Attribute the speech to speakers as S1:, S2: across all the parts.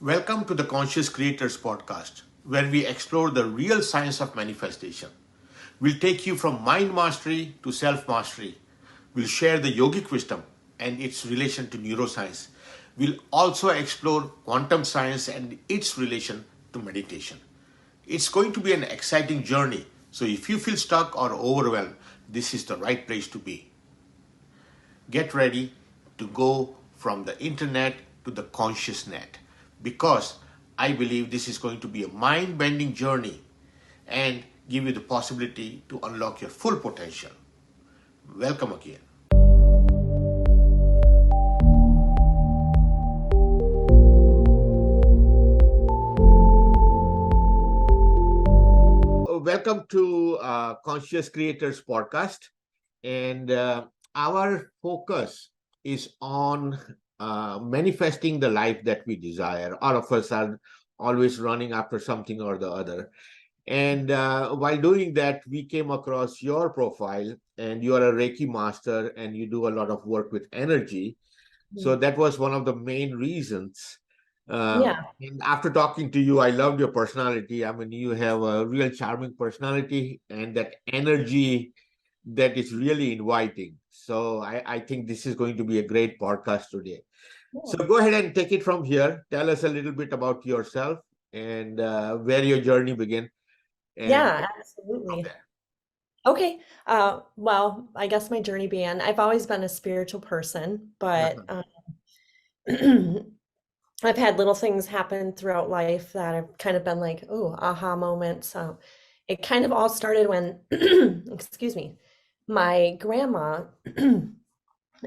S1: Welcome to the Conscious Creators Podcast, where we explore the real science of manifestation. We'll take you from mind mastery to self mastery. We'll share the yogic wisdom and its relation to neuroscience. We'll also explore quantum science and its relation to meditation. It's going to be an exciting journey, so if you feel stuck or overwhelmed, this is the right place to be. Get ready to go from the internet to the conscious net because I believe this is going to be a mind bending journey and give you the possibility to unlock your full potential. Welcome again. Welcome to Conscious Creators Podcast. And our focus is on manifesting the life that we desire. All of us are always running after something or the other. And while doing that, we came across your profile, and you are a Reiki master and you do a lot of work with energy. So that was one of the main reasons.
S2: Yeah.
S1: And after talking to you, I loved your personality. I mean, you have a real charming personality and that energy that is really inviting. So I think this is going to be a great podcast today. So
S2: Yeah.
S1: go ahead and take it from here. Tell us a little bit about yourself and where your journey began and
S2: Yeah,
S1: from
S2: absolutely.
S1: there.
S2: Okay. Well, I guess my journey began. I've always been a spiritual person, but
S1: Uh-huh.
S2: I've had little things happen throughout life that have kind of been like, oh, aha moments. So it kind of all started when, excuse me, my grandma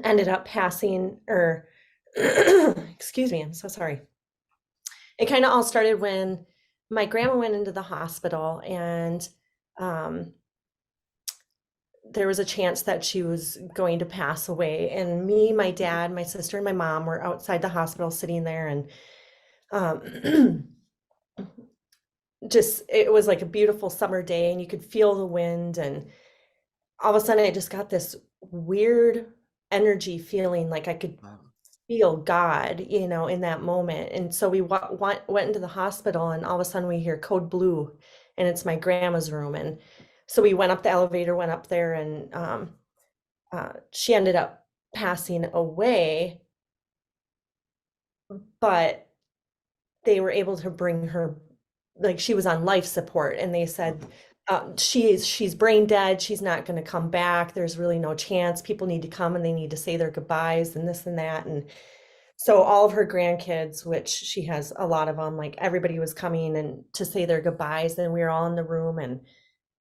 S2: ended up passing, or excuse me, I'm so sorry. It kind of all started when my grandma went into the hospital and um, there was a chance that she was going to pass away. And me, my dad, my sister, and my mom were outside the hospital sitting there. And um, just, it was like a beautiful summer day, and you could feel the wind. And all of a sudden, I just got this weird energy feeling like I could
S1: Wow.
S2: feel God, in that moment. And so we went into the hospital, and all of a sudden we hear code blue, and it's my grandma's room. And so we went up the elevator, went up there, and she ended up passing away, but they were able to bring her, like she was on life support, and they said she's brain dead. She's not going to come back. There's really no chance. People need to come and they need to say their goodbyes and this and that. And so all of her grandkids, which she has a lot of them, like everybody was coming and to say their goodbyes, and we were all in the room and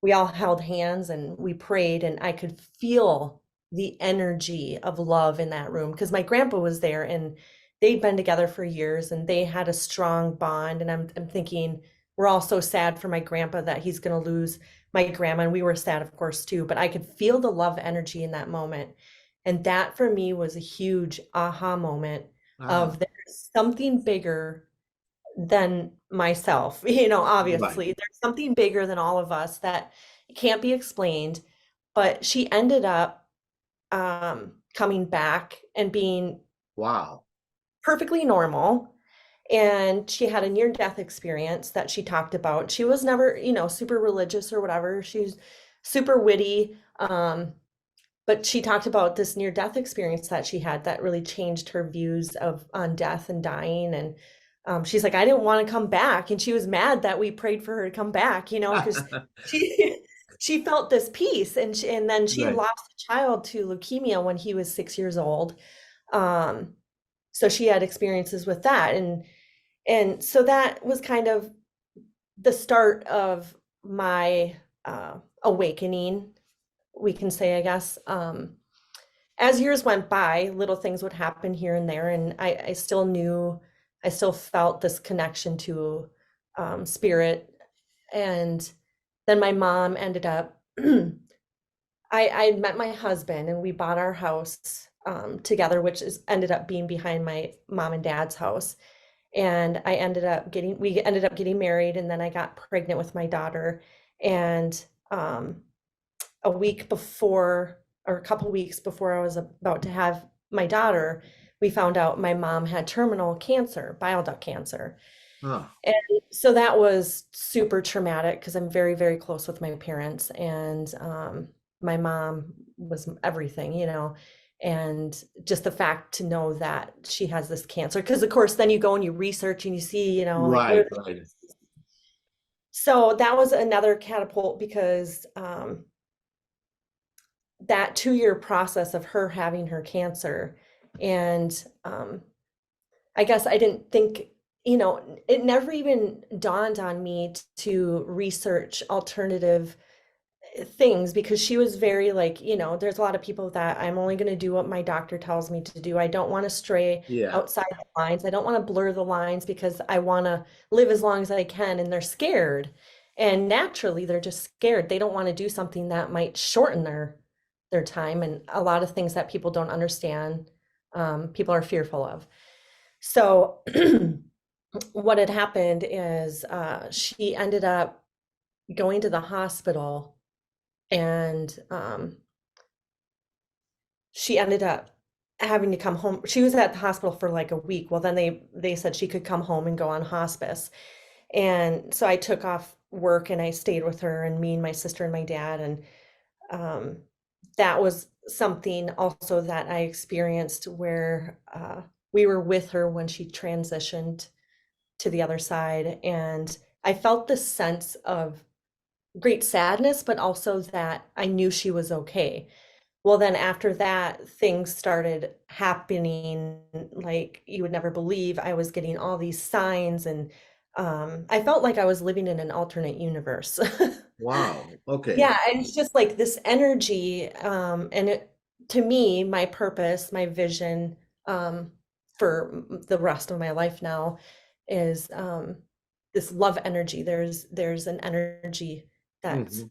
S2: we all held hands and we prayed, and I could feel the energy of love in that room because my grandpa was there and they'd been together for years and they had a strong bond. And I'm thinking, we're all so sad for my grandpa that he's going to lose my grandma, and we were sad, of course, too, but I could feel the love energy in that moment. And that for me was a huge aha moment
S1: Ah,
S2: of there's something bigger than myself.
S1: right.
S2: Obviously, there's something bigger than all of us that can't be explained. But she ended up coming back and being
S1: Wow.
S2: perfectly normal. And she had a near death experience that she talked about. She was never, super religious or whatever. She was super witty. But she talked about this near death experience that she had that really changed her views of on death and dying. And she's like, I didn't want to come back, and she was mad that we prayed for her to come back, because she she felt this peace. And then she had
S1: Right.
S2: lost a child to leukemia when he was 6 years old. um, so she had experiences with that. And so that was kind of the start of my awakening, we can say, I guess. As years went by, little things would happen here and there, and I still knew, I still felt this connection to spirit. And then my mom ended up, I met my husband and we bought our house together, which ended up being behind my mom and dad's house. And we ended up getting married, and then I got pregnant with my daughter. And um, a week before, or a couple weeks before I was about to have my daughter, we found out my mom had terminal cancer, bile duct cancer.
S1: Ah,
S2: And so that was super traumatic because I'm very, very close with my parents, and my mom was everything, and just the fact to know that she has this cancer, because of course then you go and you research and you see, like
S1: right,
S2: where.
S1: right.
S2: So that was another catapult because that 2-year process of her having her cancer, and I guess I didn't think, it never even dawned on me to research alternative things, because she was very like, there's a lot of people that I'm only going to do what my doctor tells me to do. I don't want to stray
S1: Yeah,
S2: outside the lines. I don't want to blur the lines because I want to live as long as I can. And they're scared. And naturally, they're just scared. They don't want to do something that might shorten their time. And a lot of things that people don't understand, people are fearful of. So what had happened is she ended up going to the hospital, and she ended up having to come home. She was at the hospital for like a week. Well, then they said she could come home and go on hospice. And so I took off work and I stayed with her, and me and my sister and my dad. And um, that was something also that I experienced where we were with her when she transitioned to the other side. And I felt this sense of great sadness, but also that I knew she was okay. Well, then after that, things started happening like you would never believe. I was getting all these signs, and I felt like I was living in an alternate universe.
S1: wow, okay.
S2: Yeah, and it's just like this energy, and to me, my purpose, my vision, for the rest of my life now is this love energy. There's an energy that's
S1: Hmm.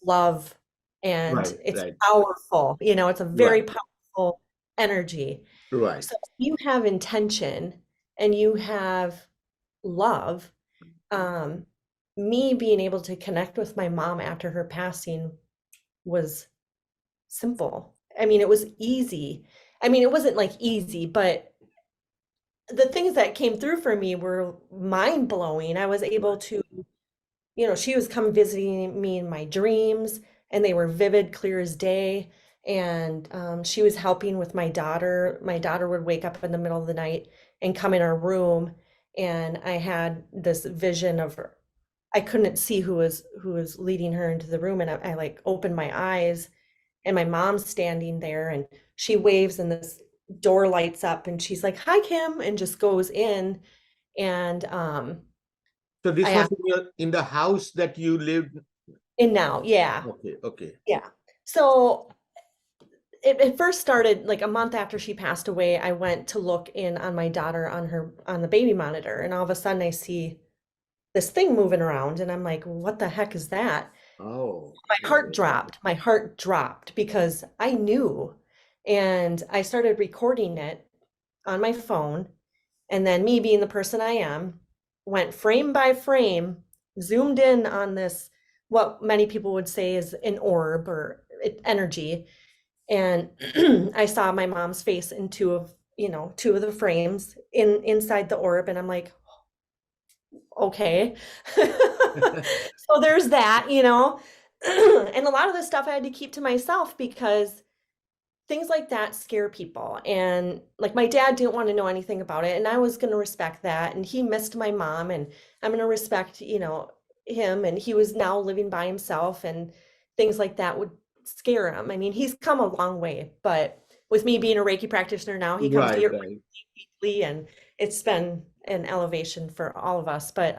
S2: love, and
S1: Right,
S2: it's
S1: right,
S2: powerful. It's a very
S1: right,
S2: powerful energy.
S1: right.
S2: So if you have intention and you have love, um, me being able to connect with my mom after her passing was simple. I mean, it was easy. I mean, it wasn't like easy, but the things that came through for me were mind blowing. I was able
S1: Right.
S2: to, she was come visiting me in my dreams, and they were vivid, clear as day. And she was helping with my daughter. My daughter would wake up in the middle of the night and come in our room, and I had this vision of her. I couldn't see who was leading her into the room, and I like opened my eyes, and my mom's standing there, and she waves, and this door lights up, and she's like, "Hi, Kim," and just goes in. And
S1: So
S2: I
S1: this was
S2: asked,
S1: in the house that you lived.
S2: and now, yeah,
S1: Okay, okay.
S2: yeah. So it first started like a month after she passed away. I went to look in on my daughter on the baby monitor, and all of a sudden I see this thing moving around, and I'm like, what the heck is that?
S1: Oh,
S2: My heart
S1: okay.
S2: dropped. My heart dropped because I knew. And I started recording it on my phone. And then, me being the person I am, went frame by frame, zoomed in on this, what many people would say is an orb or energy. And I saw my mom's face in two of the frames inside the orb. And I'm like, okay. So there's that. And a lot of this stuff I had to keep to myself because things like that scare people. And like my dad didn't want to know anything about it. And I was going to respect that. And he missed my mom, and I'm going to respect, him. And he was now living by himself, and things like that would scare him. I mean, he's come a long way, but with me being a Reiki practitioner now, he comes to
S1: Right,
S2: get
S1: right.
S2: weekly, and it's been an elevation for all of us. But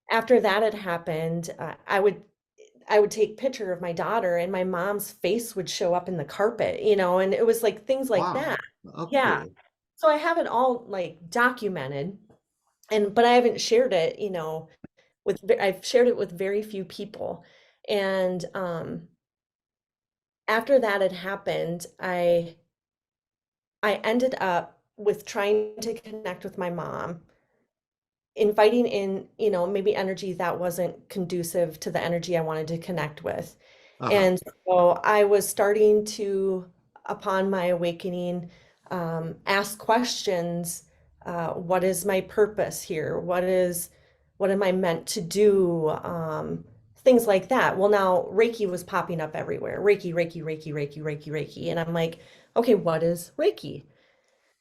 S2: after that had happened, I would take picture of my daughter, and my mom's face would show up in the carpet, and it was like things like that.
S1: Wow.
S2: Yeah.
S1: Okay.
S2: So I have it all like documented, but I haven't shared it, I've shared it with very few people. And after that had happened, I ended up with trying to connect with my mom, inviting in, maybe energy that wasn't conducive to the energy I wanted to connect with.
S1: Uh-huh.
S2: And so I was starting to, upon my awakening, ask questions. What is my purpose here? What am I meant to do? Things like that. Well, now Reiki was popping up everywhere. Reiki, Reiki, Reiki, Reiki, Reiki, Reiki. And I'm like, okay, what is Reiki?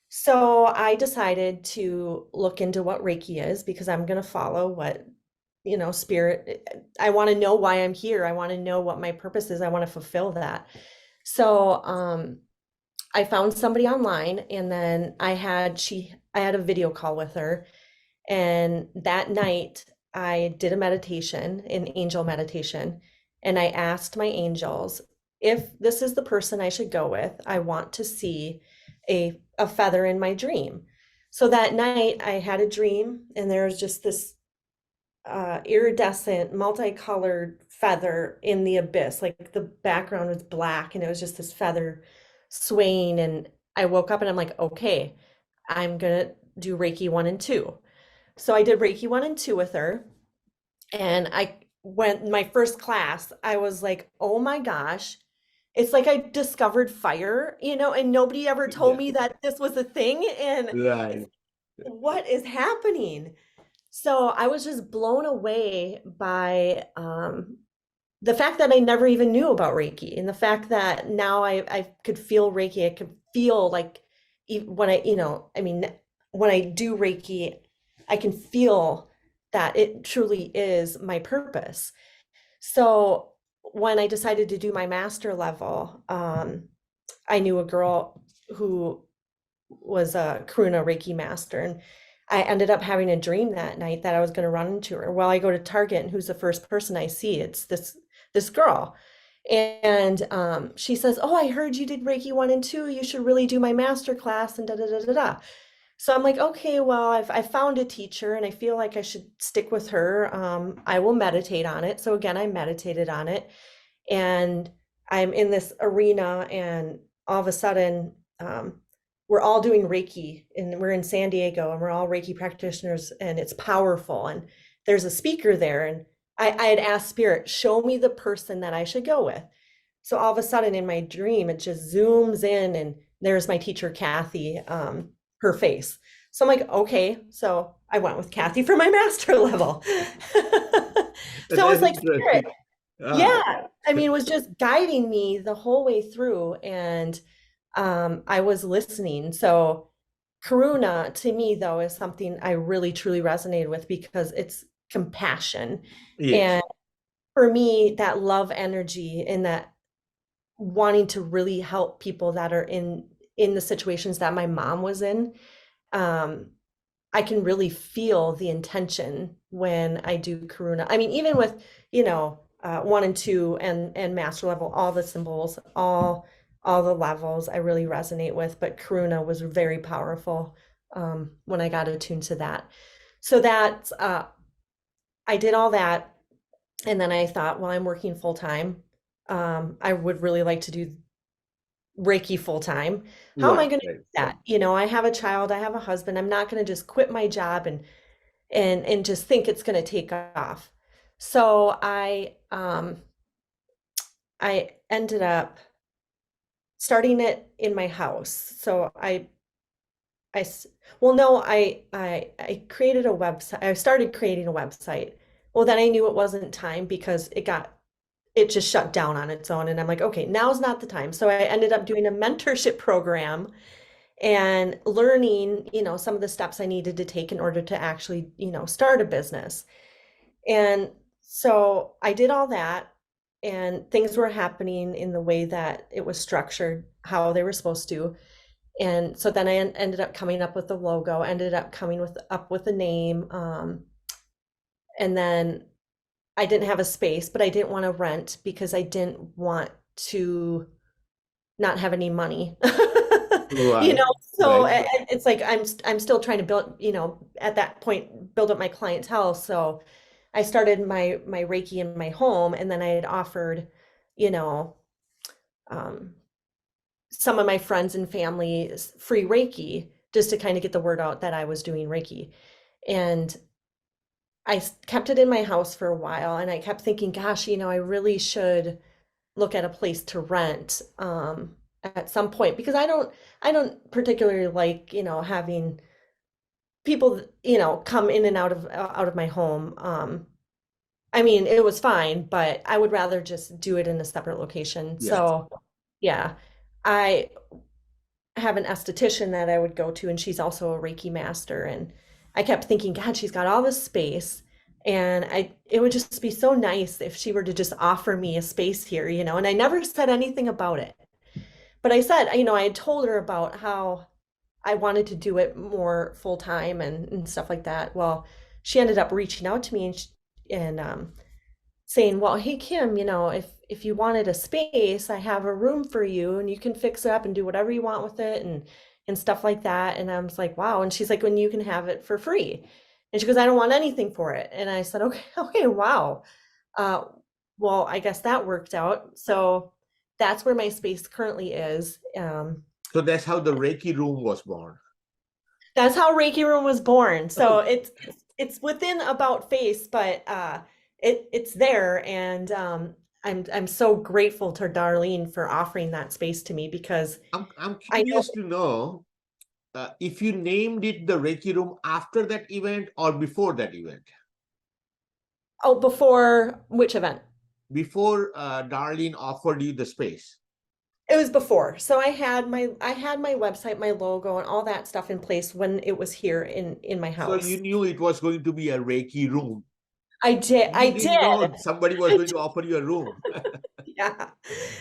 S2: So I decided to look into what Reiki is because I'm going to follow what, spirit. I want to know why I'm here. I want to know what my purpose is. I want to fulfill that. So I found somebody online, and then I had a video call with her, and that night I did a meditation, an angel meditation, and I asked my angels, if this is the person I should go with, I want to see a feather in my dream. So that night I had a dream, and there was just this iridescent, multicolored feather in the abyss. Like the background was black, and it was just this feather swaying. And I woke up and I'm like, okay, I'm gonna do Reiki 1 and 2. So I did Reiki 1 and 2 with her. And I went my first class, I was like, oh my gosh, it's like I discovered fire, and nobody ever told
S1: Yeah.
S2: me that this was a thing. And it's,
S1: Right.
S2: what is happening? So I was just blown away by the fact that I never even knew about Reiki, and the fact that now I could feel Reiki. I could feel like when I mean, when I do Reiki, I can feel that it truly is my purpose. So when I decided to do my master level, I knew a girl who was a Karuna Reiki master. And I ended up having a dream that night that I was going to run into her. Well, I go to Target, and who's the first person I see? It's this girl. And she says, "Oh, I heard you did Reiki 1 and 2. You should really do my master class." And da da da da da. So I'm like, okay, well, I found a teacher, and I feel like I should stick with her. I will meditate on it. So again, I meditated on it, and I'm in this arena, and all of a sudden, we're all doing Reiki, and we're in San Diego, and we're all Reiki practitioners, and it's powerful. And there's a speaker there, and I had asked Spirit, show me the person that I should go with. So all of a sudden in my dream, it just zooms in, and there's my teacher, Kathy, her face. So I'm like, okay. So I went with Kathy for my master level. So it was
S1: That's
S2: like Spirit.
S1: interesting. Ah,
S2: Yeah. I mean, it was just guiding me the whole way through. And I was listening. So Karuna to me, though, is something I really truly resonated with because it's compassion.
S1: yes.
S2: And for me, that love energy and that wanting to really help people that are in the situations that my mom was in, um, I can really feel the intention when I do Karuna. I mean, even with, 1 and 2 and master level, all the symbols, all the levels I really resonate with, but Karuna was very powerful when I got attuned to that. So that I did all that, and then I thought, well, I'm working full time. I would really like to do Reiki full time. How am I
S1: Right,
S2: going to
S1: right.
S2: do that? I have a child, I have a husband. I'm not going to just quit my job and just think it's going to take off. So I ended up starting it in my house. So I s- well, no, I created a website. I started creating a website. Well, then I knew it wasn't time because it just shut down on its own. And I'm like, okay, now's not the time. So I ended up doing a mentorship program and learning, some of the steps I needed to take in order to actually, start a business. And so I did all that, and things were happening in the way that it was structured, how they were supposed to. And so then I ended up coming up with the logo, ended up coming up with a name. And then I didn't have a space, but I didn't want to rent because I didn't want to not have any money.
S1: Right,
S2: So
S1: right.
S2: it's like I'm still trying to build, at that point, build up my clientele. So I started my Reiki in my home, and then I had offered, you know, um, some of my friends and family free Reiki just to kind of get the word out that I was doing Reiki. And I kept it in my house for a while, and I kept thinking, gosh, I really should look at a place to rent. at some point, because I don't particularly like, having people, come in and out of my home. I mean, it was fine, but I would rather just do it in a separate location.
S1: Yeah.
S2: So, yeah, I have an esthetician that I would go to, and she's also a Reiki master. And I kept thinking, God, she's got all this space. And it would just be so nice if she were to just offer me a space here, and I never said anything about it. But I said, I had told her about how I wanted to do it more full time and stuff like that. Well, she ended up reaching out to me and saying, "Well, hey Kim, if you wanted a space, I have a room for you, and you can fix it up and do whatever you want with it and stuff like that." And I was like, "Wow!" And she's like, "When you can have it for free," and she goes, "I don't want anything for it." And I said, "Okay, okay, wow. Uh, well, I guess that worked out." So that's where my space currently is.
S1: So that's how the Reiki room was born.
S2: That's how Reiki Room was born. So
S1: Oh,
S2: it's within about face, but it's there, and I'm so grateful to Darlene for offering that space to me, because
S1: I'm
S2: I know.
S1: curious to know if you named it the Reiki room after that event or before that event.
S2: Oh, before which event?
S1: Before Darlene offered you the space.
S2: It was before. So I had my website, my logo, and all that stuff in place when it was here in my
S1: So you
S2: house.
S1: knew it was going to be a Reiki room.
S2: I did. I
S1: You didn't
S2: did.
S1: know somebody was
S2: I
S1: going
S2: did.
S1: to offer you a room.
S2: Yeah.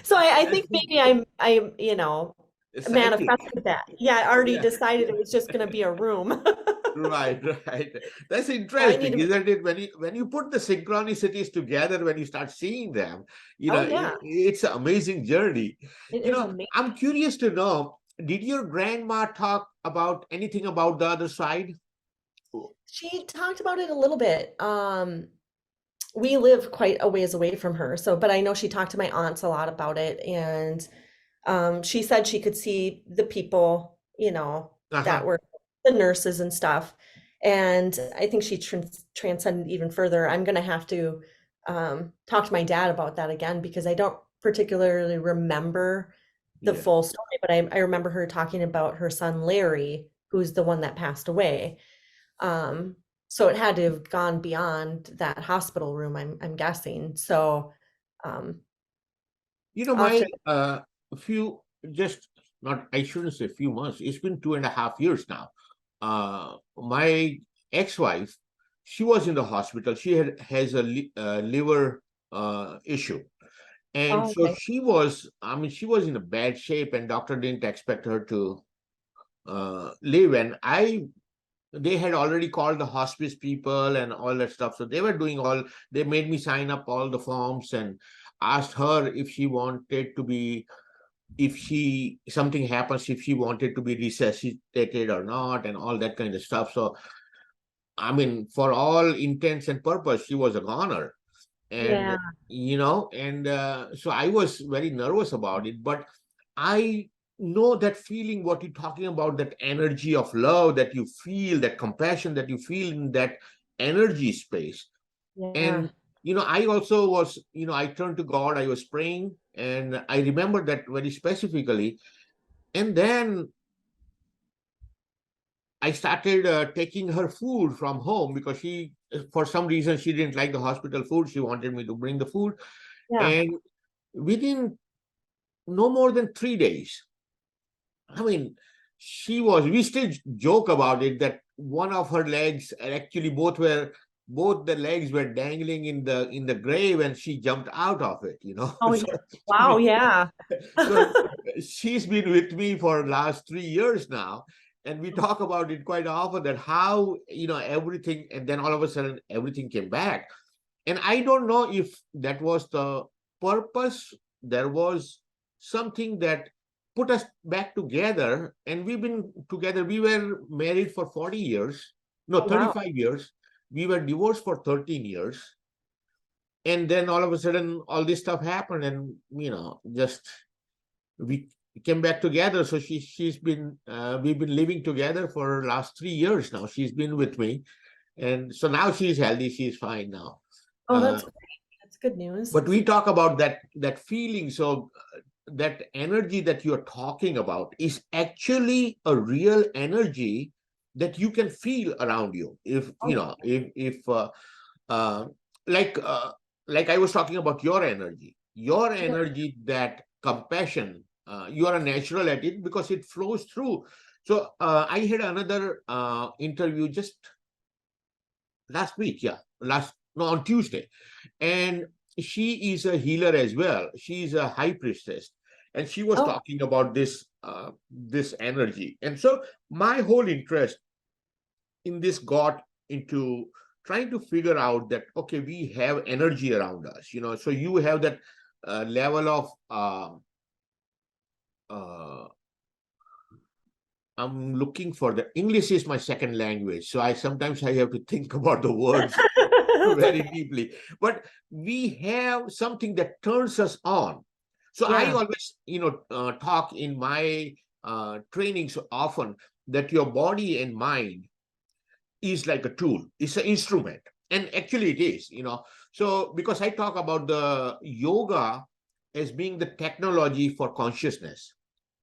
S2: So I
S1: That's
S2: think maybe I'm
S1: psychic.
S2: manifested that. Yeah, I already
S1: Yeah.
S2: decided it was just going to be a room.
S1: Right, right. That's
S2: I need
S1: interesting,
S2: to.
S1: isn't it? When you put the synchronicities together, when you start seeing them,
S2: Oh yeah,
S1: it's an amazing journey.
S2: it is
S1: I'm
S2: amazing.
S1: curious to know, did your grandma talk about anything about the other side?
S2: She talked about it a little bit. We live quite a ways away from her, so but I know she talked to my aunts a lot about it, and she said she could see the people, that
S1: Uh-huh.
S2: were the nurses and stuff. And I think she transcended even further. I'm going to have to talk to my dad about that again, because I don't particularly remember the
S1: Yeah.
S2: full story, but I remember her talking about her son Larry, who's the one that passed away. Um, so it had to have gone beyond that hospital room, I'm guessing. So um, I'll have
S1: My
S2: to.
S1: few just not I shouldn't say few months. It's been 2.5 years now. My ex-wife, she was in the hospital. She has a liver issue, and
S2: Oh,
S1: so
S2: okay.
S1: she was. I mean, she was in a bad shape, and doctor didn't expect her to live. And they had already called the hospice people and all that stuff. So they were doing all. They made me sign up all the forms and asked her if she wanted to be if she something happens if she wanted to be resuscitated or not and all that kind of stuff. So I mean, for all intents and purpose, she was a goner. And
S2: Yeah.
S1: so I was very nervous about it, but I know that feeling what you're talking about, that energy of love that you feel, that compassion that you feel in that energy space.
S2: Yeah.
S1: And I also was, I turned to God, I was praying, and I remember that very specifically. And then I started taking her food from home because for some reason, she didn't like the hospital food. She wanted me to bring the food.
S2: Yeah.
S1: And within no more than 3 days, I mean, we still joke about it that one of her legs, actually both the legs were dangling in the grave, and she jumped out of it,
S2: Oh, yeah.
S1: So, I
S2: Wow,
S1: mean,
S2: yeah.
S1: so she's been with me for the last 3 years now. And we talk about it quite often, that how, everything, and then all of a sudden everything came back. And I don't know if that was the purpose. There was something that put us back together, and we've been together. We were married for 40 years, no,
S2: Oh, wow.
S1: 35 years. We were divorced for 13 years. And then all of a sudden, all this stuff happened, and, just we came back together. So we've been living together for last 3 years now. She's been with me. And so now she's healthy. She's fine now.
S2: Oh,
S1: Uh,
S2: that's great. That's good news.
S1: but we talk about that feeling. So that energy that you're talking about is actually a real energy that you can feel around you. If
S2: Oh,
S1: you know, if uh, like uh, like I was talking about your
S2: yeah.
S1: energy, that compassion, you are a natural at it because it flows through. So I had another interview just last week, yeah, last no on Tuesday, and she is a healer as well. She is a high priestess, and she was
S2: Oh,
S1: talking about this energy. And so my whole interest in this got into trying to figure out that, okay, we have energy around us, so you have that level of uh, I'm looking for the English is my second language, so I sometimes I have to think about the words
S2: that's
S1: very
S2: okay.
S1: deeply. But we have something that turns us on. So I
S2: Yeah.
S1: always, talk in my trainings often that your body and mind is like a tool, it's an instrument. And actually it is, So because I talk about the yoga as being the technology for consciousness.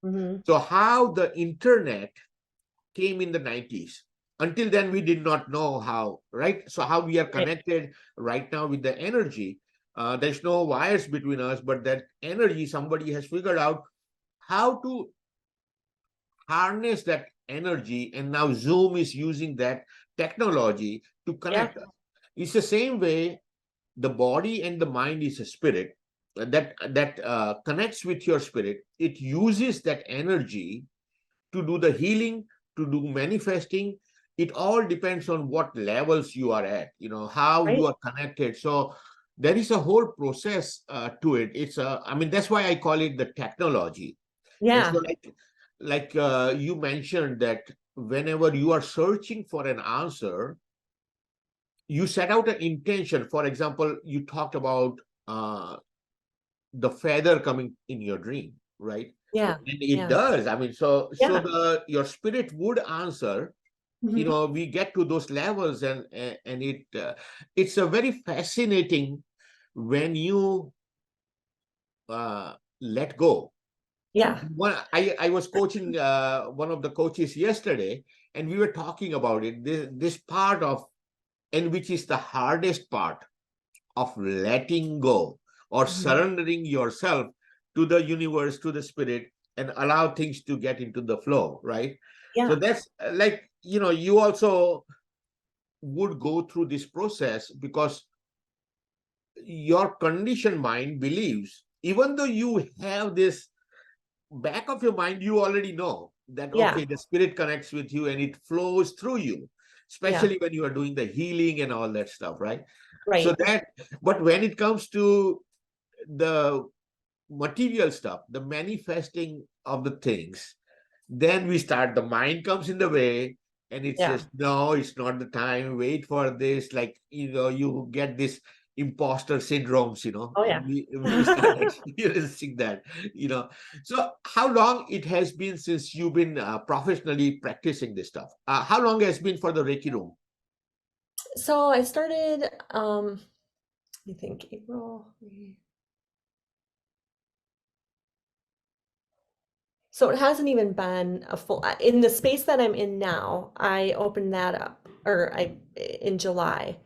S2: Hmm.
S1: So how the internet came in the 90s. Until then, we did not know how, right? So, how we are
S2: Right.
S1: connected right now with the energy. There's no wires between us, but that energy, somebody has figured out how to harness that energy. And now Zoom is using that technology to
S2: Yeah.
S1: connect us. It's the same way the body and the mind is a spirit that connects with your spirit. It uses that energy to do the healing, to do manifesting. It all depends on what levels you are at, how you
S2: Right.
S1: are connected. So there is a whole process to it. I mean, that's why I call it the technology. And so,
S2: Yeah.
S1: like you mentioned that whenever you are searching for an answer, you set out an intention. For example, you talked about uh, the feather coming in your dream, right?
S2: Yeah.
S1: And it
S2: Yeah.
S1: does. I mean, so
S2: Yeah.
S1: the your spirit would answer.
S2: Hmm.
S1: We get to those levels, and it's a very fascinating when you let go.
S2: Yeah.
S1: I was coaching one of the coaches yesterday, and we were talking about it. This part of, and which is the hardest part of letting go or
S2: Hmm.
S1: surrendering yourself to the universe, to the spirit, and allow things to get into the flow, right? So
S2: Yeah.
S1: that's like, you also would go through this process because your conditioned mind believes, even though you have this back of your mind, you already know that,
S2: Yeah.
S1: okay, the spirit connects with you and it flows through you,
S2: Yeah.
S1: especially when you are doing the healing and all that stuff, right? So
S2: Right.
S1: but when it comes to the material stuff, the manifesting of the things, then we start, the mind comes in the way, and it
S2: Yeah.
S1: says, no, it's not the time, wait for this. Like, you get this imposter syndromes,
S2: Oh, yeah.
S1: we start experiencing that, you know. So how long it has been since you've been professionally practicing this stuff? How long has been for the Reiki room?
S2: So I started, I think April. So it hasn't even been a full, in the space that I'm in now, I opened that up, or in July.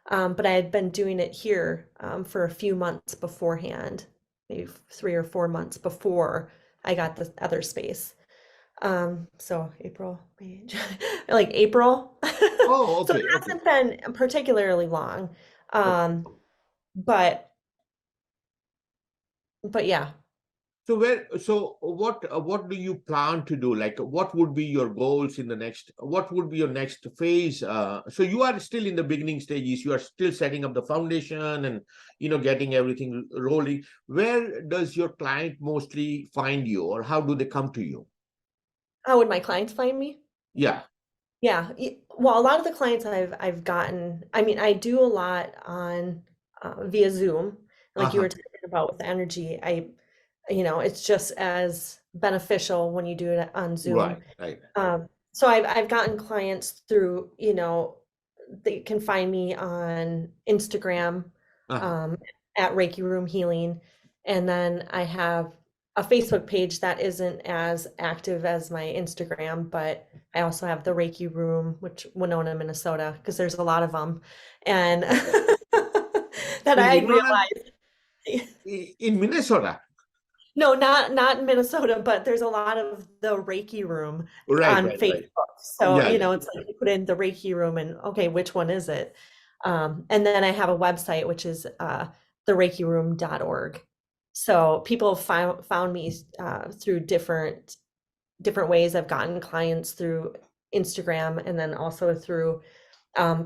S2: But I had been doing it here for a few months beforehand, maybe 3 or 4 months before I got the other space. So April, May, like April.
S1: Oh,
S2: So it
S1: okay, okay.
S2: hasn't been particularly long. Um, but yeah.
S1: What do you plan to do? Like, what would be your goals in the next? What would be your next phase? So you are still in the beginning stages. You are still setting up the foundation and getting everything rolling. Where does your client mostly find you, or how do they come to you?
S2: How would my clients find me?
S1: Yeah.
S2: Yeah. Well, a lot of the clients I've gotten, I mean, I do a lot on via Zoom, like you
S1: Uh-huh.
S2: were talking about with the energy. It's just as beneficial when you do it on
S1: Right.
S2: Zoom.
S1: Right.
S2: So I've gotten clients through, they can find me on Instagram,
S1: Uh-huh.
S2: um, at Reiki Room Healing, and then I have a Facebook page that isn't as active as my Instagram, but I also have the Reiki room, which Winona, Minnesota, because there's a lot of them, and that
S1: In
S2: I
S1: Winona,
S2: realized.
S1: in Minnesota.
S2: No, not in Minnesota, but there's a lot of the Reiki room
S1: Right,
S2: on
S1: right, right.
S2: Facebook. So,
S1: Yeah, yeah.
S2: it's like you put in the Reiki room and okay, which one is it? And then I have a website which is thereikiroom.org. So people found me through different ways. I've gotten clients through Instagram and then also through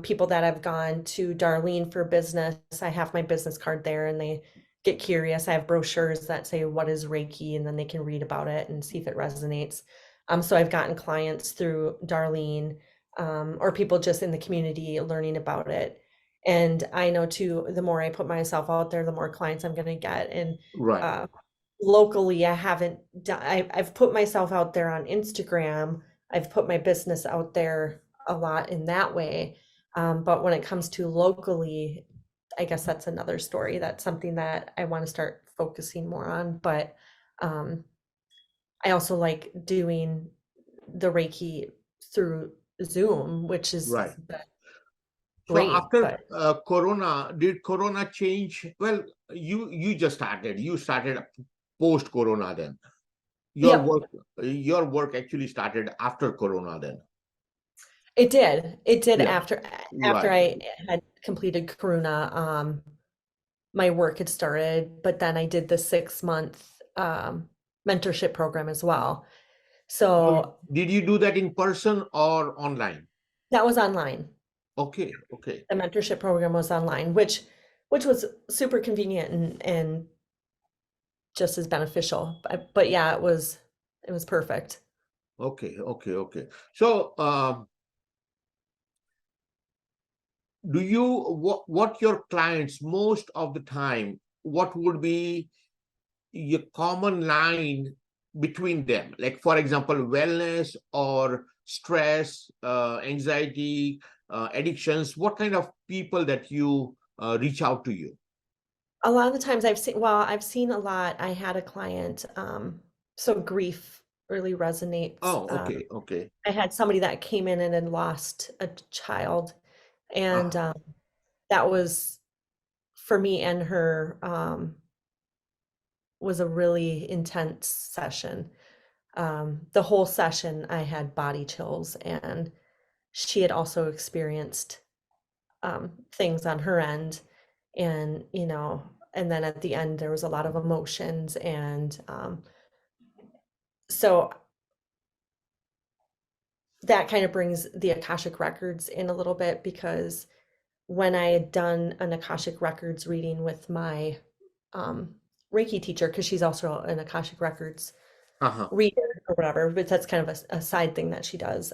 S2: people that have gone to Darlene for business. I have my business card there and they get curious. I have brochures that say, what is Reiki? And then they can read about it and see if it resonates. So I've gotten clients through Darlene or people just in the community learning about it. And I know too, the more I put myself out there, the more clients I'm going to get. And
S1: Right.
S2: uh, locally, I haven't done, I've put myself out there on Instagram. I've put my business out there a lot in that way. But when it comes to locally, I guess that's another story. That's something that I want to start focusing more on. But um, I also like doing the Reiki through Zoom, which is
S1: Right. So
S2: great.
S1: after
S2: But
S1: Corona, did Corona change? Well, you just started. You started post Corona then. Your
S2: yep,
S1: work your work actually started after Corona then.
S2: it did. It did
S1: Yeah.
S2: after
S1: Right.
S2: I had completed Karuna. My work had started, but then I did the 6 month mentorship program as well.
S1: Well,
S2: So
S1: did you do that in person or online?
S2: that was online.
S1: Okay. Okay.
S2: The mentorship program was online, which was super convenient and just as beneficial. But yeah, it was perfect.
S1: Okay. Okay. Okay. So, do you what your clients most of the time? What would be a common line between them, like for example wellness or stress, anxiety, addictions? What kind of people that you reach out to you?
S2: A lot of the times I've seen a lot. I had a client, so grief really resonates.
S1: Oh, okay, okay.
S2: I had somebody that came in and had lost a child, and
S1: Ah,
S2: that was for me and her was a really intense session. The whole session, I had body chills, and she had also experienced things on her end, and and then at the end there was a lot of emotions, and so that kind of brings the Akashic records in a little bit because when I had done an Akashic records reading with my um, Reiki teacher, because she's also an Akashic records
S1: uh-huh.
S2: reader or whatever, but that's kind of a side thing that she does.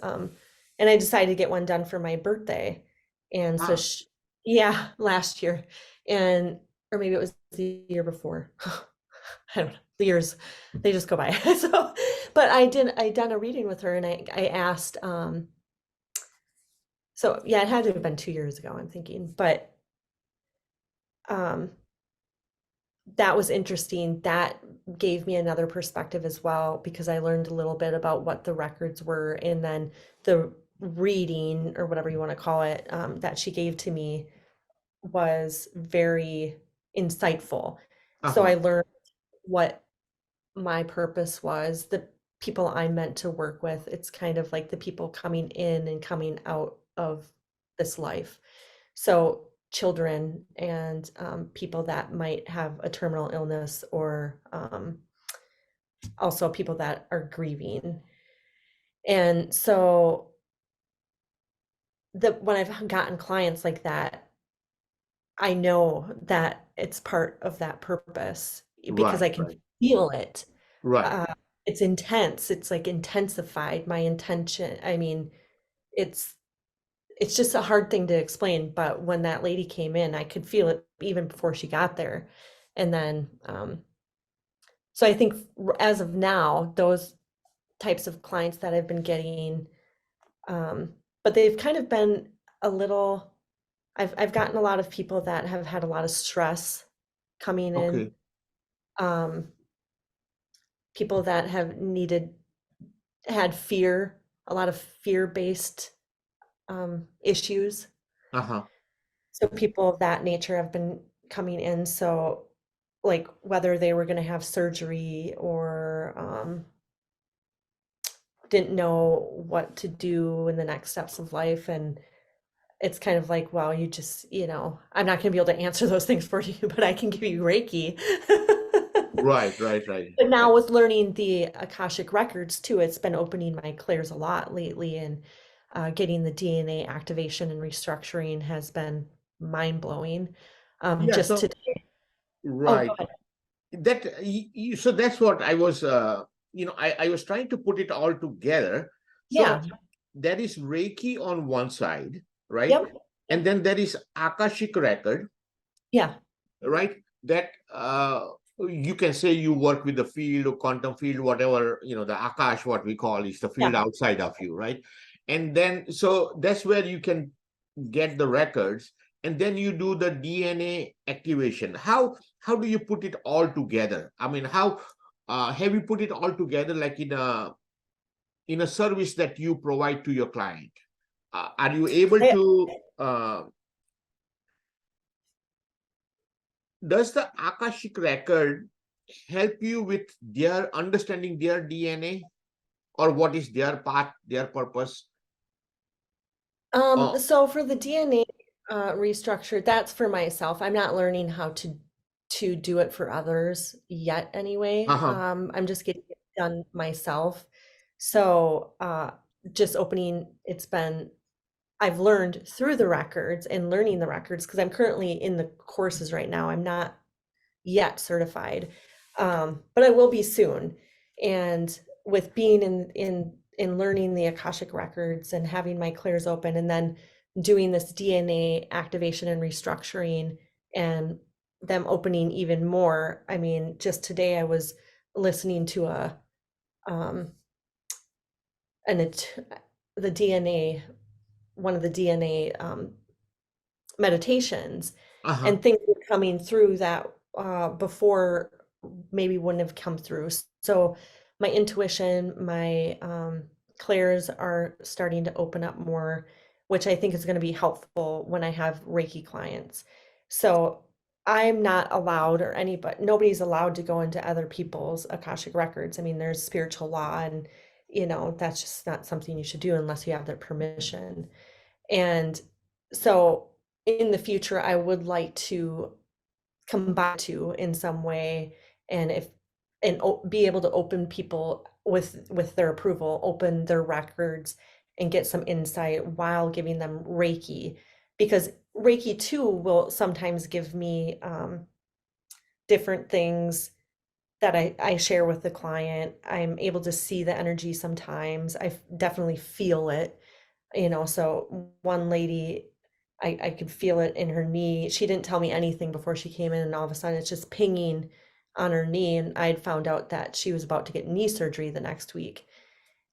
S2: And I decided to get one done for my birthday. And so,
S1: Ah,
S2: yeah, last year, and or maybe it was the year before. I don't know. The years, they just go by. So, but I done a reading with her, and I asked, so yeah, it had to have been 2 years ago, I'm thinking, but um, that was interesting. That gave me another perspective as well because I learned a little bit about what the records were, and then the reading or whatever you want to call it that she gave to me was very insightful. So
S1: uh-huh.
S2: I learned what my purpose was, the people I'm meant to work with. It's kind of like the people coming in and coming out of this life. So children and people that might have a terminal illness or also people that are grieving. And so when I've gotten clients like that, I know that it's part of that purpose because
S1: Right,
S2: I can
S1: right,
S2: feel it.
S1: right.
S2: Uh, it's intense. It's like intensified my intention. I mean, it's it's just a hard thing to explain, but when that lady came in, I could feel it even before she got there. And then so I think as of now, those types of clients that I've been getting, but they've kind of been a little, I've gotten a lot of people that have had a lot of stress coming in.
S1: Okay.
S2: Um, people that have had fear, a lot of fear-based issues.
S1: Uh-huh.
S2: So people of that nature have been coming in. So like whether they were going to have surgery or didn't know what to do in the next steps of life. And it's kind of like, well, you just, I'm not going to be able to answer those things for you, but I can give you Reiki.
S1: Right, right, right.
S2: But now with learning the Akashic records too, it's been opening my clairs a lot lately, and getting the DNA activation and restructuring has been mind blowing.
S1: Yeah,
S2: Just
S1: so
S2: today. Oh,
S1: right.
S2: go ahead.
S1: So that's what I was I was trying to put it all together. So
S2: Yeah.
S1: there is Reiki on one side, right?
S2: Yep.
S1: And then there is Akashic record,
S2: Yeah.
S1: right? That you can say you work with the field or quantum field, whatever, the Akash, what we call, is the field
S2: Yeah.
S1: outside of you, right? And then, so that's where you can get the records, and then you do the DNA activation. How do you put it all together? I mean, how have you put it all together, like in a service that you provide to your client? Are you able
S2: I,
S1: to does the Akashic record help you with their understanding their DNA, or what is their path, their purpose? Oh,
S2: so for the DNA restructure, that's for myself. I'm not learning how to do it for others yet anyway.
S1: uh-huh.
S2: I'm just getting it done myself. So just opening, I've learned through the records and learning the records because I'm currently in the courses right now. I'm not yet certified, but I will be soon. And with being in learning the Akashic records and having my clairs open, and then doing this DNA activation and restructuring, and them opening even more. I mean, just today I was listening to um, an the DNA one of the DNA meditations,
S1: Uh-huh.
S2: and things were coming through that before maybe wouldn't have come through. So my intuition, my clairs are starting to open up more, which I think is going to be helpful when I have Reiki clients. So I'm not allowed, or anybody, nobody's allowed to go into other people's Akashic records. I mean, there's spiritual law, and that's just not something you should do unless you have their permission. And so in the future, I would like to combine two in some way, and be able to open people with their approval, open their records and get some insight while giving them Reiki, because Reiki too will sometimes give me different things that I share with the client. I'm able to see the energy sometimes. I definitely feel it. So one lady, I could feel it in her knee. She didn't tell me anything before she came in, and all of a sudden it's just pinging on her knee. And I'd found out that she was about to get knee surgery the next week.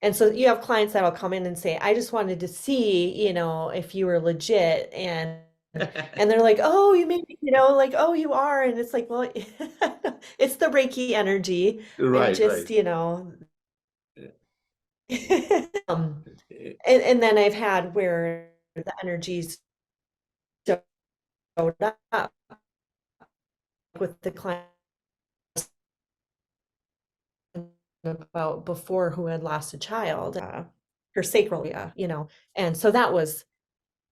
S2: And so you have clients that'll come in and say, I just wanted to see, if you were legit. And they're like, oh, you made me, like, oh, you are. And it's like, well, it's the Reiki energy. And
S1: Right, right.
S2: just, and then I've had where the energies showed up with the client about before, who had lost a child, her sacral area, and so that was,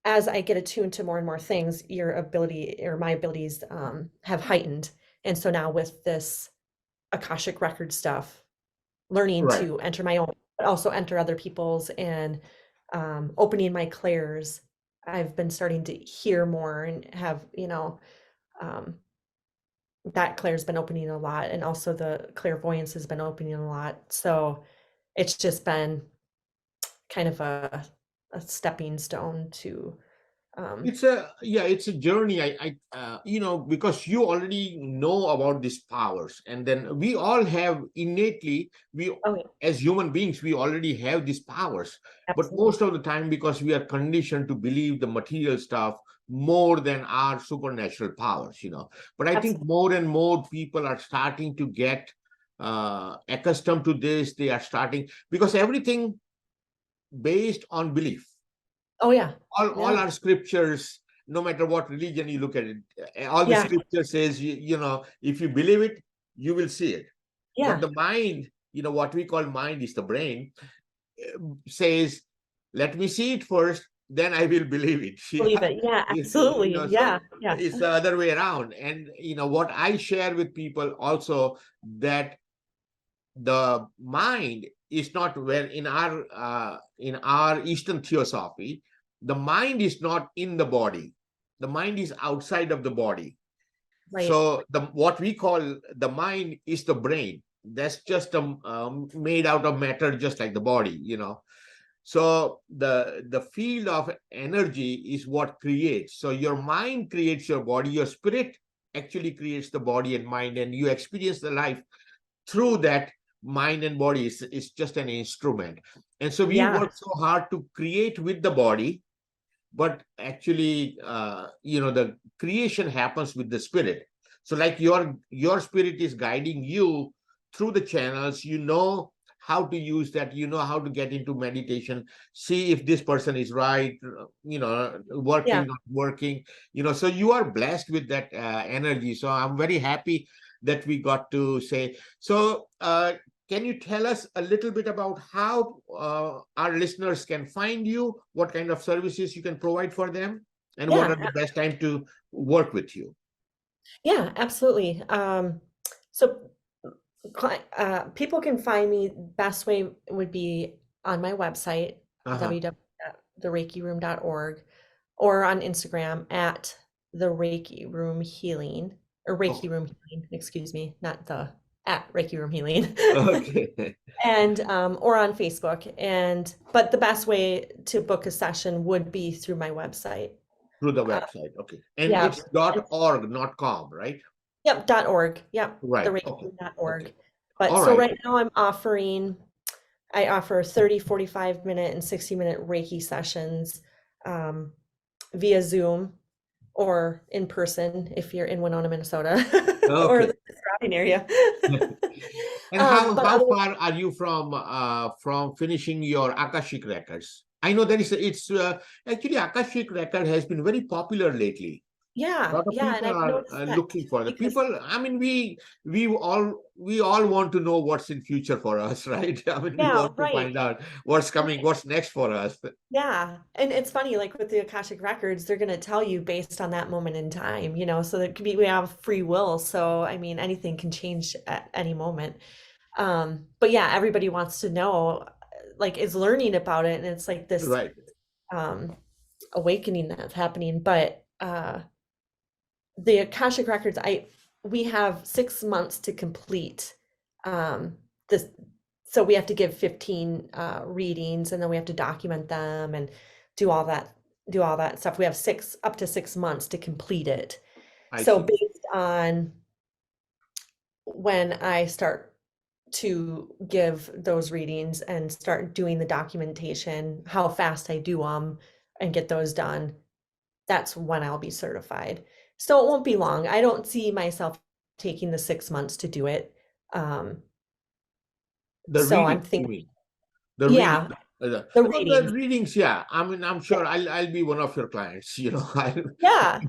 S2: as I get attuned to more and more things, your ability, or my abilities, have heightened. And so now with this Akashic record stuff, learning
S1: Right.
S2: to enter my own, but also enter other people's, and opening my clairs, I've been starting to hear more and have, um, that clair's been opening a lot, and also the clairvoyance has been opening a lot. So it's just been kind of a stepping stone to um
S1: It's a journey. Because you already know about these powers, and then we all have innately, we
S2: oh yeah,
S1: as human beings, we already have these powers. But
S2: absolutely.
S1: most of the time, because we are conditioned to believe the material stuff more than our supernatural powers. But I think
S2: Absolutely.
S1: more and more people are starting to get accustomed to this, they are starting, because everything based on belief.
S2: Oh yeah.
S1: All
S2: Yeah.
S1: our scriptures, no matter what religion you look at it, all the
S2: Yeah.
S1: scripture says, if you believe it, you will see it. But
S2: Yeah.
S1: the mind, what we call mind is the brain, says, let me see it first, then I will believe it.
S2: Believe it. Yeah, absolutely.
S1: So
S2: Yeah. Yeah.
S1: it's the other way around. And what I share with people also, that the mind is not, where in our Eastern theosophy, the mind is not in the body. The mind is outside of the body.
S2: Right.
S1: So what we call the mind is the brain. That's just made out of matter, just like the body. So the field of energy is what creates. So your mind creates your body. Your spirit actually creates the body and mind, and you experience the life through that mind and body. Is just an instrument. And so we
S2: Yeah.
S1: work so hard to create with the body, but actually the creation happens with the spirit. So like your spirit is guiding you through the channels. How to use that, how to get into meditation, see if this person is right,
S2: Yeah.
S1: working, not working. So you are blessed with that energy. So I'm very happy that we got to say. So can you tell us a little bit about how our listeners can find you, what kind of services you can provide for them, and what are
S2: Yeah.
S1: the best time to work with you?
S2: Yeah, absolutely. So people can find me, best way would be on my website,
S1: Uh-huh.
S2: www.thereikiroom.org, or on Instagram at the Reiki Room Healing, or
S1: Oh,
S2: Reiki Room Healing, excuse me, not the at Reiki Room Healing.
S1: okay.
S2: And or on Facebook. And but the best way to book a session would be through my website.
S1: Through the
S2: Uh,
S1: website. Okay. And
S2: yeah.
S1: it's
S2: And,
S1: .org, not .com, right?
S2: yep, .org. Yep,
S1: Right. Okay. Okay.
S2: thereikiroom.org. But
S1: All
S2: so
S1: right.
S2: right now I offer 30, 45-minute and 60-minute Reiki sessions um, via Zoom or in person if you're in Winona, Minnesota, or
S1: Okay.
S2: the surrounding area.
S1: And how
S2: But
S1: how
S2: other,
S1: far are you from finishing your Akashic records? I know that it's actually Akashic record has been very popular lately. A
S2: yeah,
S1: lot of
S2: yeah, and
S1: people
S2: I've
S1: are
S2: noticed that
S1: looking for the
S2: because
S1: people. I mean, we all want to know what's in future for us, right? I mean, we
S2: yeah,
S1: want to
S2: right.
S1: find out what's coming, what's next for us.
S2: Yeah. And it's funny, like with the Akashic Records, they're going to tell you based on that moment in time, so that could be, we have free will. So, I mean, anything can change at any moment. But yeah, everybody wants to know, like, is learning about it. And it's like this
S1: Right.
S2: um, awakening that's happening. But the Akashic Records, we have 6 months to complete this. So we have to give 15 readings, and then we have to document them and do all that do all that stuff. We have up to 6 months to complete it.
S1: I
S2: So
S1: see.
S2: based on when I start to give those readings and start doing the documentation, how fast I do them and get those done, that's when I'll be certified. So it won't be long. I don't see myself taking the 6 months to do it. Um,
S1: The
S2: so
S1: reading,
S2: I'm
S1: you
S2: thinking,
S1: mean? The reading.
S2: yeah, the
S1: Well, the
S2: readings.
S1: readings, yeah. I mean, I'm
S2: Yeah.
S1: sure I'll be one of your clients. I'll
S2: Yeah.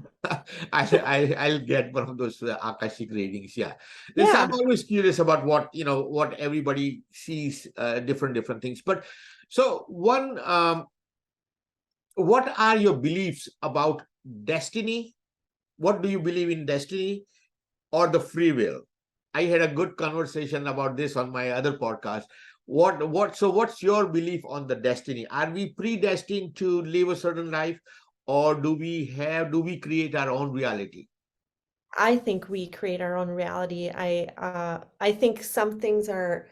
S1: I'll get one of those Akashic readings. Yeah, this I'm
S2: Yeah.
S1: always curious about what everybody sees, different things. But so what are your beliefs about destiny? What do you believe in, destiny or the free will? I had a good conversation about this on my other podcast. What's your belief on the destiny? Are we predestined to live a certain life, or do we create our own reality?
S2: I think we create our own reality. I think some things are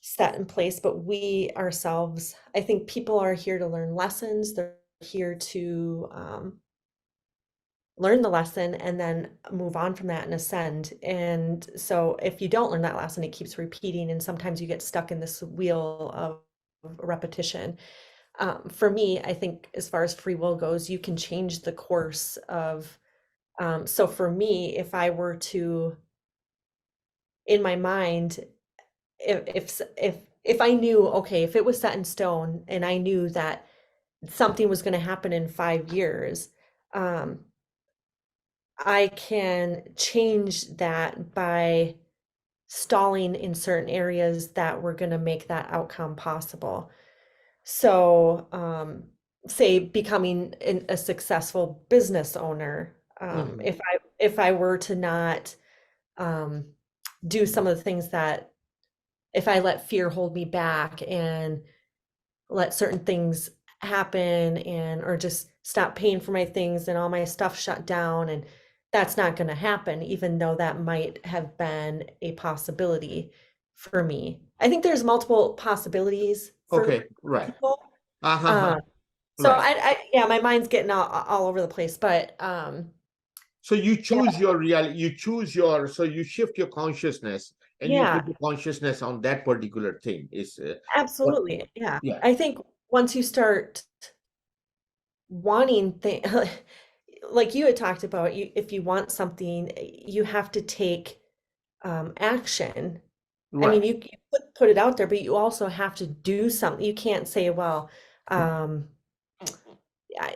S2: set in place, but we ourselves, I think people are here to learn lessons. They're here to learn the lesson and then move on from that and ascend. And so if you don't learn that lesson, it keeps repeating, and sometimes you get stuck in this wheel of repetition. For me, I think as far as free will goes, you can change the course of. So for me, in my mind, if I knew, okay, if it was set in stone and I knew that something was going to happen in 5 years, um, I can change that by stalling in certain areas that were going to make that outcome possible. So, say becoming a successful business owner,
S1: Mhm.
S2: if I were to not um, do some of the things that, if I let fear hold me back and let certain things happen, and or just stop paying for my things and all my stuff shut down, and that's not going to happen, even though that might have been a possibility for me. I think there's multiple possibilities for
S1: Okay, right.
S2: people.
S1: Uh-huh.
S2: um so
S1: Right.
S2: yeah, my mind's getting all over the place, but
S1: So you
S2: yeah,
S1: choose your reality, you choose your, so you shift your consciousness and you
S2: yeah,
S1: put the consciousness on that particular thing. Is what?
S2: absolutely, yeah.
S1: Yeah,
S2: I think once you start wanting things, like you had talked about, you, if you want something, you have to take action. I
S1: right.
S2: mean, you put it out there, but you also have to do something. You can't say, well, um, I,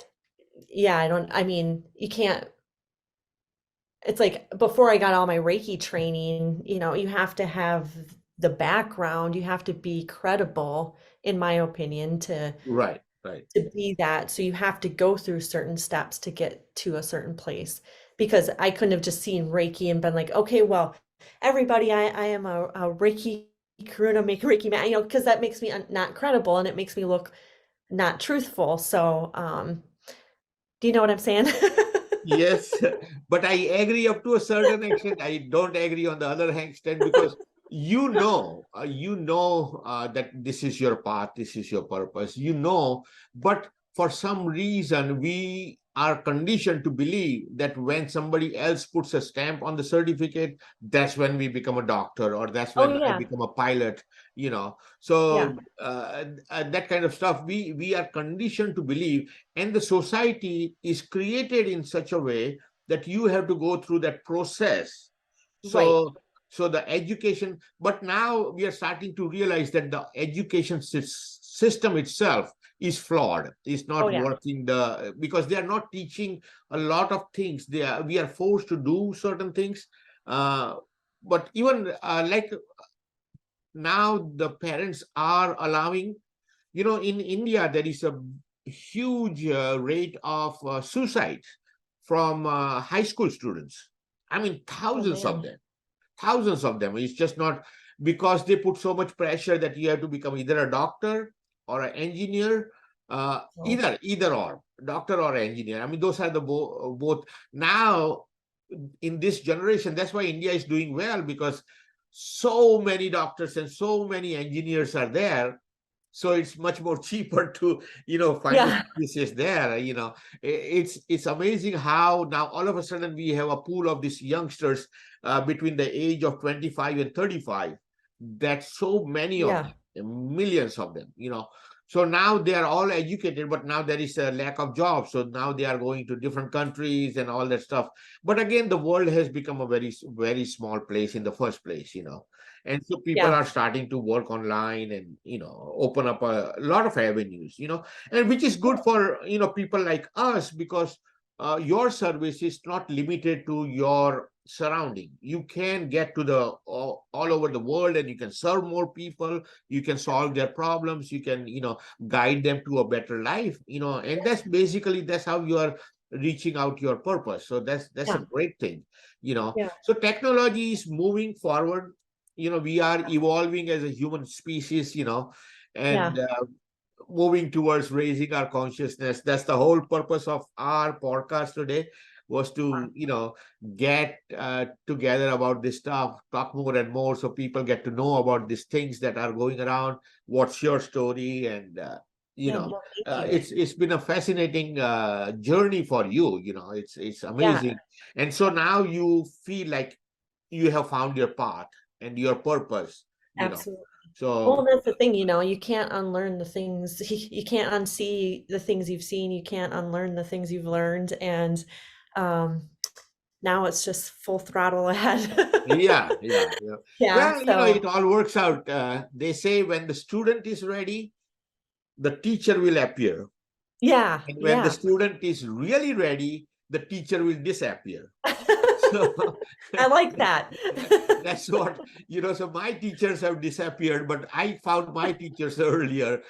S2: yeah, I don't, I mean, you can't, it's like before I got all my Reiki training, you have to have the background, you have to be credible, in my opinion,
S1: Right, right.
S2: to be that. So you have to go through certain steps to get to a certain place. Because I couldn't have just seen Reiki and been like, okay, well, everybody, I am a Reiki Karuna, make Reiki man, because that makes me not credible, and it makes me look not truthful. So, do you know what I'm saying?
S1: Yes, but I agree up to a certain extent. I don't agree on the other extent because that this is your path, this is your purpose, but for some reason we are conditioned to believe that when somebody else puts a stamp on the certificate, that's when we become a doctor or that's
S2: Oh
S1: when I
S2: yeah,
S1: become a pilot, you know.
S2: yeah,
S1: So that kind of stuff we are conditioned to believe, and the society is created in such a way that you have to go through that process.
S2: right.
S1: So the education, but now we are starting to realize that the education system itself is flawed, is
S2: Oh
S1: not
S2: yeah,
S1: working, because they are not teaching a lot of things. We are forced to do certain things, uh, but even like now the parents are allowing, in India, there is a huge rate of suicide from high school students. I mean,
S2: oh
S1: thousands of
S2: man,
S1: them, thousands of them. It's just not because they put so much pressure that you have to become either a doctor or an engineer,
S2: oh
S1: either or, doctor or engineer. I mean, those are the both now in this generation. That's why India is doing well, because so many doctors and so many engineers are there, so it's much more cheaper to find a
S2: yeah,
S1: species there. It's amazing how now all of a sudden we have a pool of these youngsters between the age of 25 and 35, that so many of
S2: yeah,
S1: them, millions of them, so now they are all educated, but now there is a lack of jobs, so now they are going to different countries and all that stuff. But again, the world has become a very very small place in the first place, and so people
S2: yeah,
S1: are starting to work online and open up a lot of avenues, and which is good for people like us, because your service is not limited to your surrounding. You can get to the all over the world, and you can serve more people, you can solve their problems, you can guide them to a better life, and that's how you are reaching out your purpose. So that's a
S2: yeah,
S1: great thing.
S2: yeah,
S1: So technology is moving forward. We are evolving as a human species, and
S2: yeah,
S1: moving towards raising our consciousness. That's the whole purpose of our podcast today, was to get together about this stuff, talk more and more, so people get to know about these things that are going around. What's your story? And you
S2: yeah.
S1: know
S2: Well, thank you.
S1: it's been a fascinating journey for you. It's
S2: Yeah,
S1: amazing. And so now you feel like you have found your path and your purpose,
S2: absolutely. Well,
S1: so
S2: that's the thing, you can't unlearn the things, you can't unsee the things you've seen, you can't unlearn the things you've learned. And um, now it's just full throttle ahead.
S1: Yeah, yeah, yeah.
S2: Yeah,
S1: Well, it
S2: so
S1: all works out. They say when the student is ready, the teacher will appear.
S2: yeah,
S1: And when the
S2: yeah.
S1: student is really ready, the teacher will disappear. So
S2: I like that.
S1: that's what, so my teachers have disappeared, but I found my teachers earlier,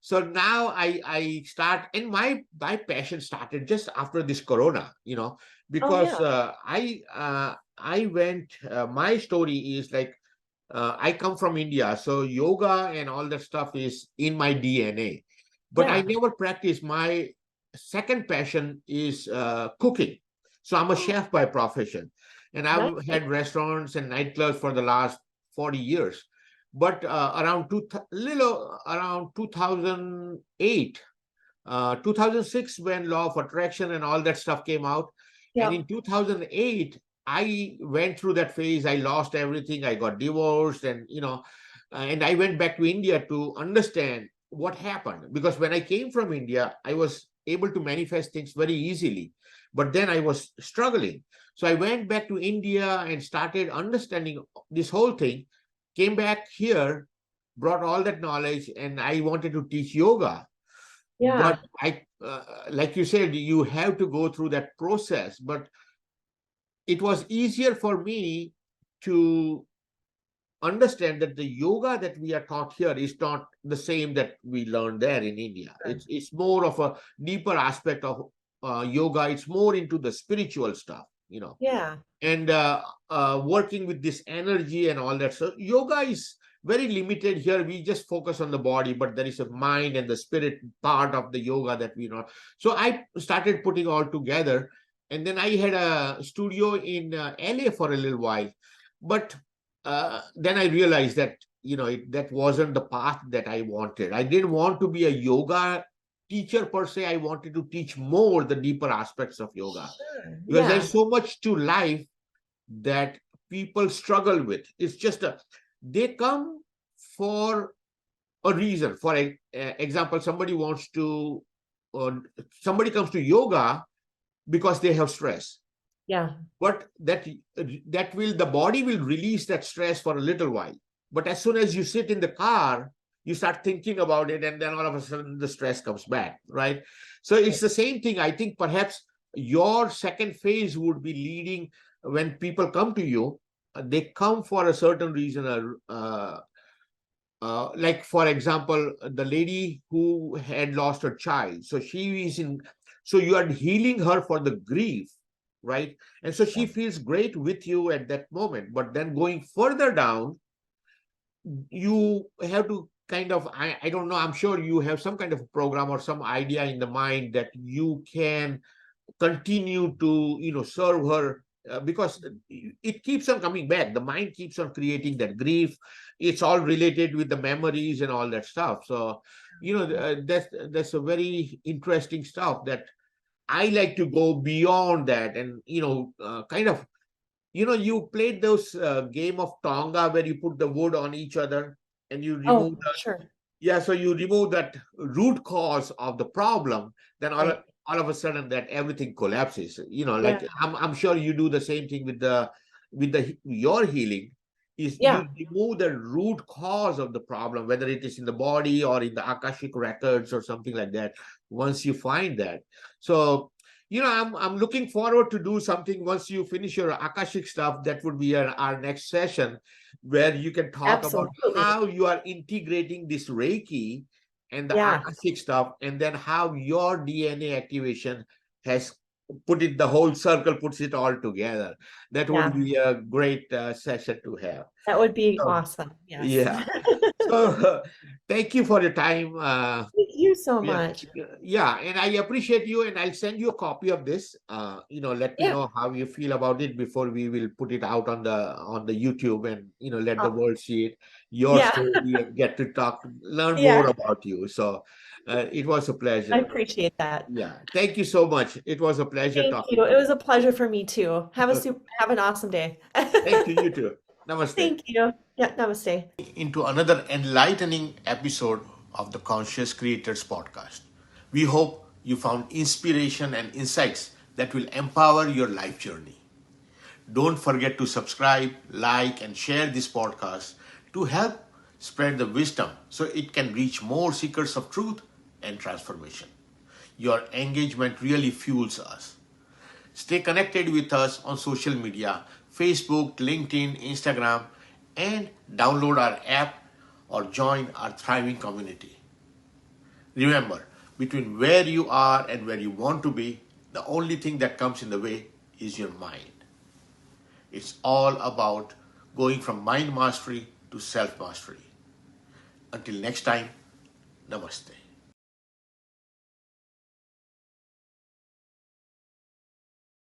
S1: so now I start, and my passion started just after this corona,
S2: Oh
S1: because
S2: yeah,
S1: I went, my story is like, I come from India, so yoga and all that stuff is in my DNA, but I
S2: yeah.
S1: never practiced. My second passion is cooking. So I'm a chef by profession, and
S2: Nice.
S1: I've had restaurants and nightclubs for the last 40 years. But around 2008, 2006, when law of attraction and all that stuff came out, and in
S2: Yep.
S1: 2008, I went through that phase. I lost everything. I got divorced, and and I went back to India to understand what happened. Because when I came from India, I was able to manifest things very easily, but then I was struggling. So I went back to India and started understanding this whole thing. Came back here, brought all that knowledge, and I wanted to teach yoga. But
S2: Yeah.
S1: like you said, you have to go through that process. But it was easier for me to understand that the yoga that we are taught here is not the same that we learned there in India.
S2: Sure.
S1: It's more of a deeper aspect of yoga. It's more into the spiritual stuff,
S2: Yeah.
S1: and working with this energy and all that. So yoga is very limited here. We just focus on the body, but there is a mind and the spirit part of the yoga that we know. So I started putting all together, and then I had a studio in LA for a little while, but then I realized that that wasn't the path that I wanted. I didn't want to be a yoga teacher per se. I wanted to teach more the deeper aspects of yoga,
S2: Sure.
S1: because
S2: Yeah.
S1: there's so much to life that people struggle with. It's just they come for a reason. For example, uh, somebody comes to yoga because they have stress,
S2: Yeah.
S1: but the body will release that stress for a little while. But as soon as you sit in the car, you start thinking about it, and then all of a sudden the stress comes back, right? So it's the same thing. I think perhaps your second phase would be leading. When people come to you, they come for a certain reason. Like, for example, the lady who had lost her child, so you are healing her for the grief, right? And so she
S2: Yeah.
S1: feels great with you at that moment. But then going further down, you have to kind of, I don't know, I'm sure you have some kind of program or some idea in the mind that you can continue to serve her, because it keeps on coming back. The mind keeps on creating that grief. It's all related with the memories and all that stuff. So that's a very interesting stuff that I like to go beyond that. And kind of, you played those game of Tonga where you put the wood on each other and you remove
S2: Oh,
S1: the,
S2: sure.
S1: yeah, so you remove that root cause of the problem, then
S2: Right.
S1: all of a sudden that everything collapses.
S2: Yeah.
S1: Like I'm sure you do the same thing with the your healing. Is you
S2: Yeah.
S1: remove the root cause of the problem, whether it is in the body or in the Akashic records or something like that. Once you find that, so I'm looking forward to do something once you finish your Akashic stuff. That would be our next session, where you can talk about
S2: Absolutely.
S1: how you are integrating this Reiki and the
S2: Yeah.
S1: Akashic stuff, and then how your DNA activation has the whole circle, puts it all together. That would
S2: Yeah.
S1: be a great session to have.
S2: That would be
S1: So,
S2: awesome. Yes.
S1: yeah. So thank you for your time.
S2: Thank you so
S1: Yeah,
S2: much.
S1: yeah, and I appreciate you, and I'll send you a copy of this. Let me
S2: Yeah.
S1: know how you feel about it before we will put it out on the YouTube, and let the
S2: Oh,
S1: world see it, your
S2: yeah.
S1: story, and get to learn more
S2: Yeah.
S1: about you. So, it was a
S2: I
S1: pleasure.
S2: appreciate that.
S1: Yeah, thank you so much. It was a pleasure
S2: Thank
S1: talking
S2: you.
S1: to
S2: It
S1: you.
S2: was a pleasure for me too.
S1: Okay.
S2: Have an awesome day.
S1: Thank you. You too. Namaste.
S2: Thank you. Yeah, namaste.
S1: Into another enlightening episode of the Conscious Creators podcast. We hope you found inspiration and insights that will empower your life journey. Don't forget to subscribe, like, and share this podcast to help spread the wisdom so it can reach more seekers of truth and transformation. Your engagement really fuels us. Stay connected with us on social media, Facebook, LinkedIn, Instagram, and download our app or join our thriving community. Remember, between where you are and where you want to be, the only thing that comes in the way is your mind. It's all about going from mind mastery to self mastery. Until next time, namaste.